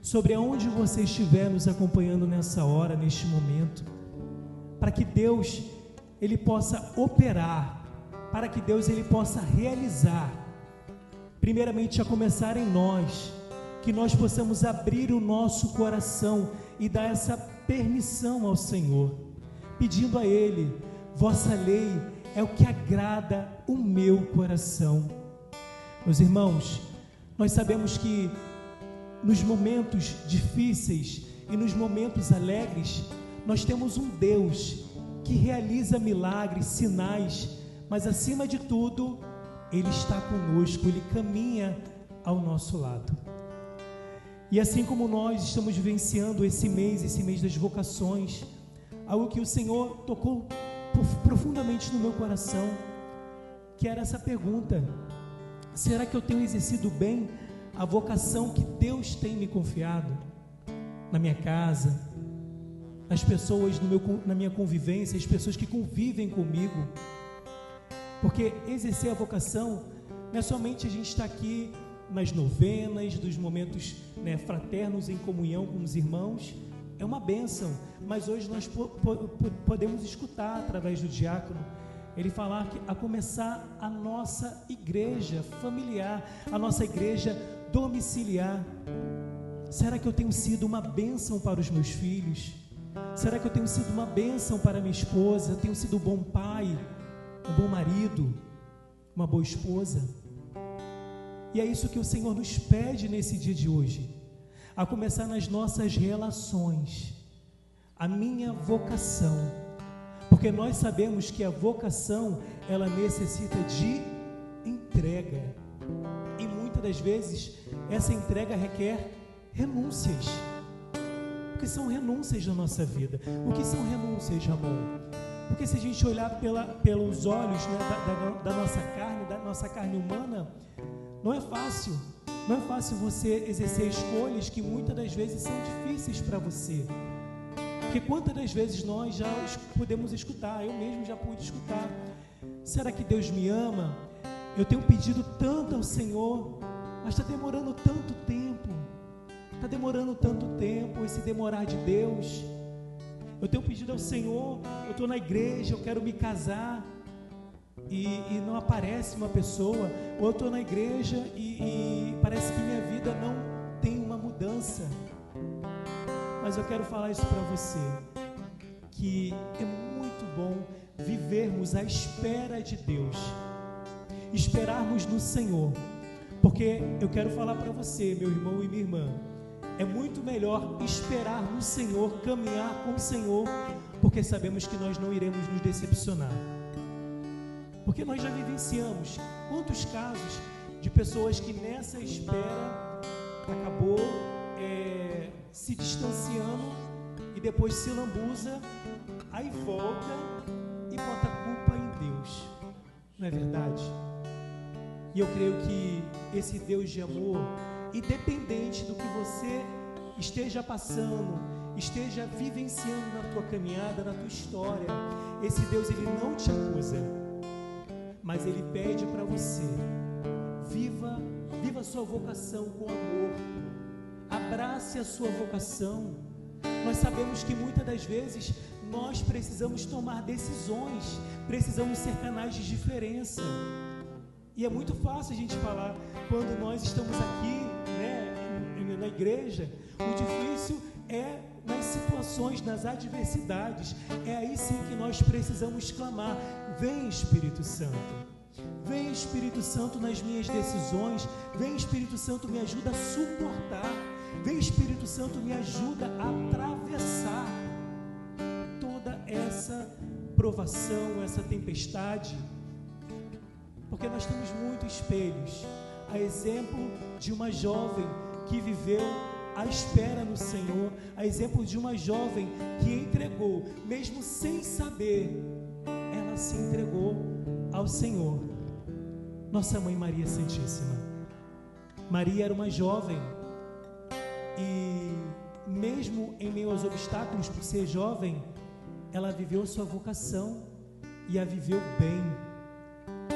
sobre aonde você estiver nos acompanhando nessa hora, neste momento. Para que Deus, Ele possa operar, para que Deus, Ele possa realizar. Primeiramente, a começar em nós, que nós possamos abrir o nosso coração e dar essa permissão ao Senhor, pedindo a Ele, vossa lei é o que agrada o meu coração. Meus irmãos, nós sabemos que nos momentos difíceis e nos momentos alegres, nós temos um Deus que realiza milagres, sinais, mas acima de tudo, Ele está conosco, Ele caminha ao nosso lado. E assim como nós estamos vivenciando esse mês das vocações, algo que o Senhor tocou profundamente no meu coração, que era essa pergunta: será que eu tenho exercido bem a vocação que Deus tem me confiado? Na minha casa, as pessoas na minha convivência, as pessoas que convivem comigo. Porque exercer a vocação não é somente a gente estar aqui nas novenas, dos momentos, né, fraternos em comunhão com os irmãos, é uma bênção, mas hoje nós podemos escutar através do diácono ele falar que a começar a nossa igreja familiar, a nossa igreja domiciliar. Será que eu tenho sido uma bênção para os meus filhos? Será que eu tenho sido uma bênção para minha esposa? Eu tenho sido um bom pai, um bom marido, uma boa esposa? E é isso que o Senhor nos pede nesse dia de hoje, a começar nas nossas relações, a minha vocação, porque nós sabemos que a vocação, ela necessita de entrega, e muitas das vezes essa entrega requer renúncias. O que são renúncias na nossa vida? O que são renúncias, Ramon? Porque se a gente olhar pelos olhos, né, da nossa carne humana, não é fácil você exercer escolhas que muitas das vezes são difíceis para você. Porque quantas das vezes nós já podemos escutar, eu mesmo já pude escutar: será que Deus me ama? Eu tenho pedido tanto ao Senhor, mas está demorando tanto tempo, esse demorar de Deus. Eu tenho pedido ao Senhor, eu estou na igreja, eu quero me casar, e não aparece uma pessoa, ou eu estou na igreja e parece que minha vida não tem uma mudança. Mas eu quero falar isso para você, que é muito bom vivermos à espera de Deus, esperarmos no Senhor, porque eu quero falar para você, meu irmão e minha irmã, é muito melhor esperar no Senhor, caminhar com o Senhor, porque sabemos que nós não iremos nos decepcionar. Porque nós já vivenciamos quantos casos de pessoas que nessa espera acabou se distanciando e depois se lambuza, aí volta e bota a culpa em Deus. Não é verdade? E eu creio que esse Deus de amor, independente do que você esteja passando, esteja vivenciando na tua caminhada, na tua história, esse Deus, ele não te acusa, mas ele pede para você: viva a sua vocação com amor, abrace a sua vocação. Nós sabemos que muitas das vezes nós precisamos tomar decisões, precisamos ser canais de diferença, e é muito fácil a gente falar quando nós estamos aqui, né, na igreja. O difícil é nas situações, nas adversidades. É aí sim que nós precisamos clamar: vem Espírito Santo, vem Espírito Santo nas minhas decisões, vem Espírito Santo, me ajuda a suportar, vem Espírito Santo, me ajuda a atravessar toda essa provação, essa tempestade, porque nós temos muitos espelhos, a exemplo de uma jovem que viveu à espera no Senhor, a exemplo de uma jovem que entregou, mesmo sem saber, ela se entregou ao Senhor. Nossa Mãe Maria Santíssima. Maria era uma jovem e mesmo em meio aos obstáculos, por ser jovem, ela viveu sua vocação e a viveu bem,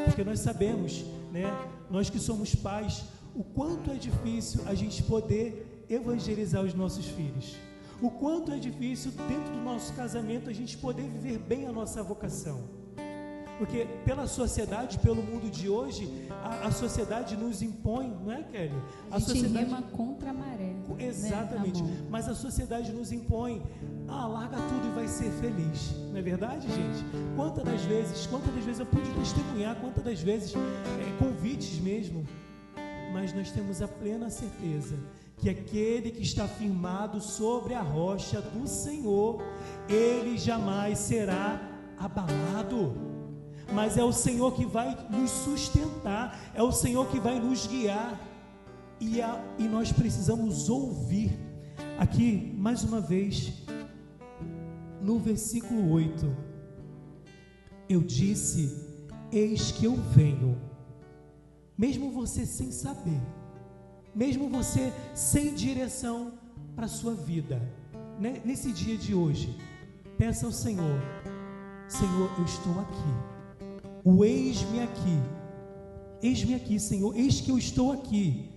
porque nós sabemos, né, nós que somos pais, o quanto é difícil a gente poder evangelizar os nossos filhos, o quanto é difícil dentro do nosso casamento a gente poder viver bem a nossa vocação, porque pela sociedade, pelo mundo de hoje, a sociedade nos impõe, não é, Kelly?
A sociedade rema contra a maré.
Exatamente, né, mas a sociedade nos impõe: larga tudo e vai ser feliz. Não é verdade, gente? Quantas das vezes eu pude testemunhar, quantas das vezes, convites mesmo, mas nós temos a plena certeza que aquele que está firmado sobre a rocha do Senhor, ele jamais será abalado. Mas é o Senhor que vai nos sustentar, é o Senhor que vai nos guiar, e nós precisamos ouvir. Aqui, mais uma vez, no versículo 8, eu disse: eis que eu venho. Mesmo você sem saber, mesmo você sem direção para a sua vida, né? Nesse dia de hoje, peça ao Senhor: Senhor, eu estou aqui. O eis-me aqui, Senhor, eis que eu estou aqui,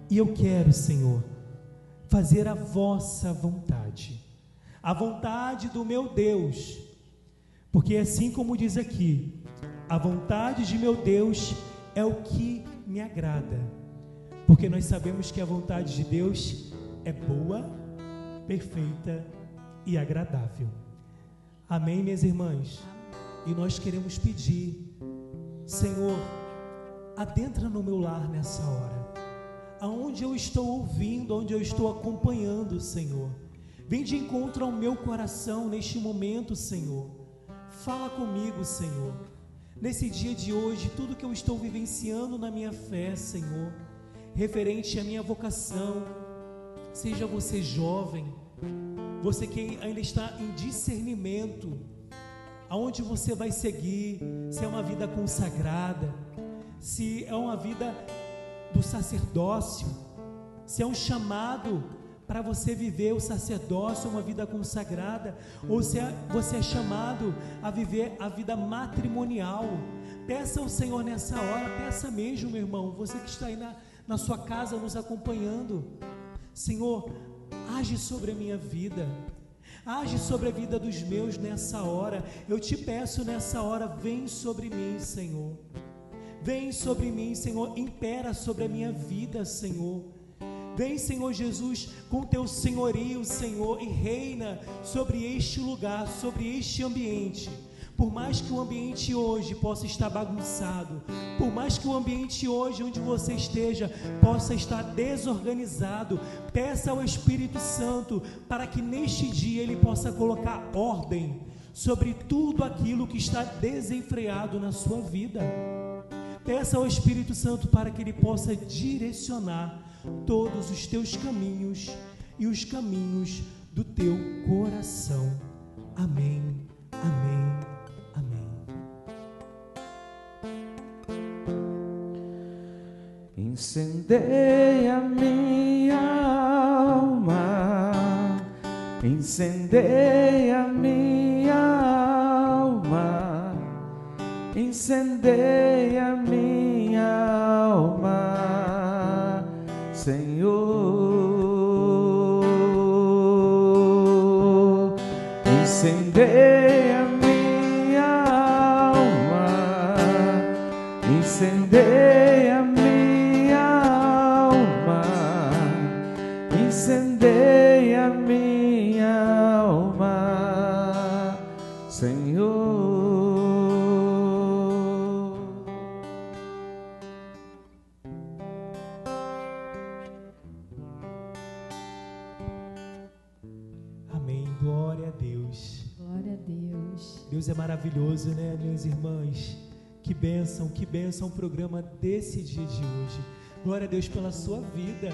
e eu quero, Senhor, fazer a vossa vontade, a vontade do meu Deus, porque assim como diz aqui, a vontade de meu Deus é o que me agrada, porque nós sabemos que a vontade de Deus é boa, perfeita e agradável. Amém, minhas irmãs? E nós queremos pedir: Senhor, adentra no meu lar nessa hora, aonde eu estou ouvindo, onde eu estou acompanhando, Senhor, vem de encontro ao meu coração neste momento, Senhor. Fala comigo, Senhor, nesse dia de hoje, tudo que eu estou vivenciando na minha fé, Senhor, referente à minha vocação. Seja você jovem, você que ainda está em discernimento, aonde você vai seguir, se é uma vida consagrada, se é uma vida do sacerdócio, se é um chamado para você viver o sacerdócio, uma vida consagrada, ou se você é chamado a viver a vida matrimonial. Peça ao Senhor nessa hora, peça mesmo, meu irmão, você que está aí na sua casa nos acompanhando: Senhor, age sobre a minha vida, age sobre a vida dos meus nessa hora. Eu te peço nessa hora: vem sobre mim, Senhor. Vem sobre mim, Senhor. Impera sobre a minha vida, Senhor. Vem, Senhor Jesus, com teu senhorio, Senhor, e reina sobre este lugar, sobre este ambiente. Por mais que o ambiente hoje possa estar bagunçado, por mais que o ambiente hoje onde você esteja possa estar desorganizado, peça ao Espírito Santo para que neste dia ele possa colocar ordem sobre tudo aquilo que está desenfreado na sua vida. peça ao Espírito Santo para que ele possa direcionar todos os teus caminhos e os caminhos do teu coração. Amém, amém, amém.
Incendeia minha alma, incendeia minha alma, incendeia minha alma, Senhor. Incendeia minha alma, incendeia minha alma, incendeia minha alma, Senhor.
Amém, glória a Deus.
Glória a Deus.
Deus é maravilhoso, né, minhas irmãs? Que bênção o programa desse dia de hoje. Glória a Deus pela sua vida.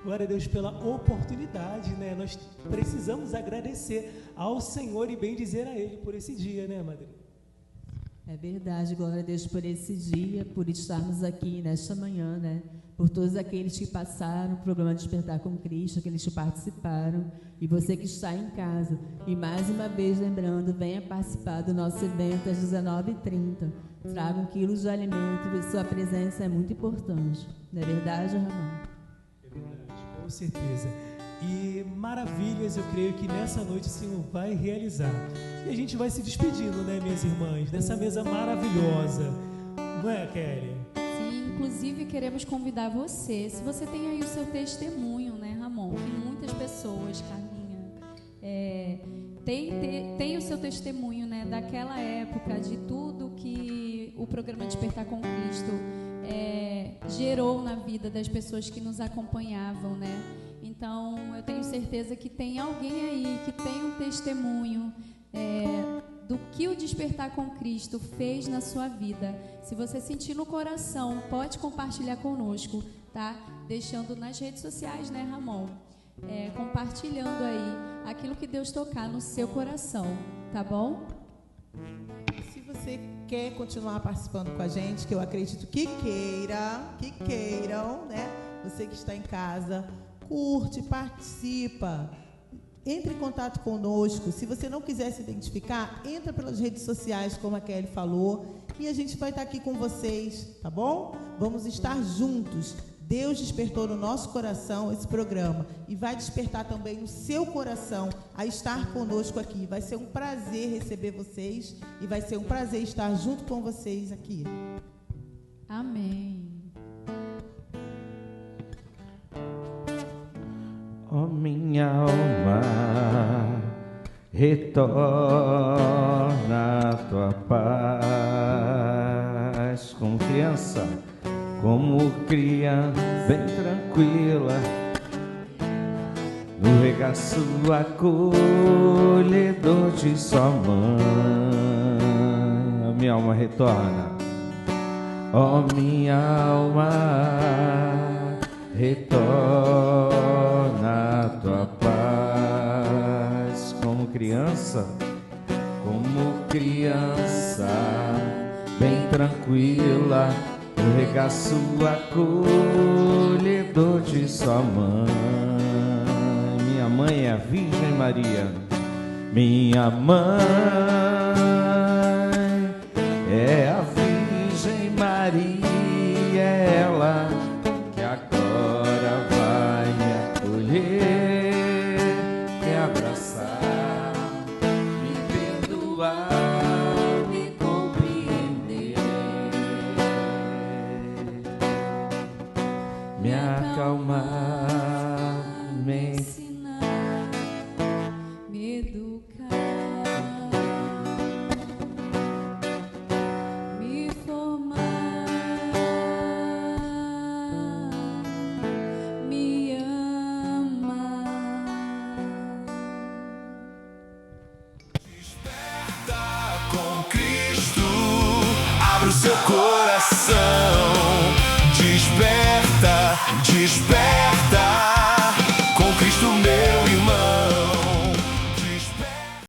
Glória a Deus pela oportunidade, né? Nós precisamos agradecer ao Senhor e bem dizer a Ele por esse dia, né, madrinha?
É verdade, glória a Deus por esse dia, por estarmos aqui nesta manhã, né? Por todos aqueles que passaram o programa Despertar com Cristo, aqueles que participaram, e você que está em casa. E mais uma vez lembrando, venha participar do nosso evento às 19h30. Traga 1 quilo de alimento, e sua presença é muito importante. Não é verdade, Ramon?
É verdade, com certeza. E maravilhas, eu creio que nessa noite o Senhor vai realizar. E a gente vai se despedindo, né, minhas irmãs, dessa mesa maravilhosa. Não é, Kelly?
Sim, inclusive queremos convidar você, se você tem aí o seu testemunho, né, Ramon? Que muitas pessoas, Carlinha, tem o seu testemunho, né, daquela época, de tudo que o programa Despertar com Cristo gerou na vida das pessoas que nos acompanhavam, né? Então, eu tenho certeza que tem alguém aí que tem um testemunho do que o Despertar com Cristo fez na sua vida. Se você sentir no coração, pode compartilhar conosco, tá? Deixando nas redes sociais, né, Ramon? Compartilhando aí aquilo que Deus tocar no seu coração, tá bom?
Se você quer continuar participando com a gente, que eu acredito que queiram, né? Você que está em casa, curte, participa, entre em contato conosco. Se você não quiser se identificar, entra pelas redes sociais, como a Kelly falou, e a gente vai estar aqui com vocês, tá bom? Vamos estar juntos. Deus despertou no nosso coração esse programa e vai despertar também no seu coração a estar conosco aqui. Vai ser um prazer receber vocês e vai ser um prazer estar junto com vocês aqui.
Amém.
Ó minha alma, retorna a tua paz, como criança, bem tranquila, no regaço acolhedor de sua mãe. Ó minha alma, retorna. Ó minha alma, retorna a tua paz, como criança, bem tranquila, no regaço acolhedor de sua mãe. Minha mãe é a Virgem Maria, minha mãe é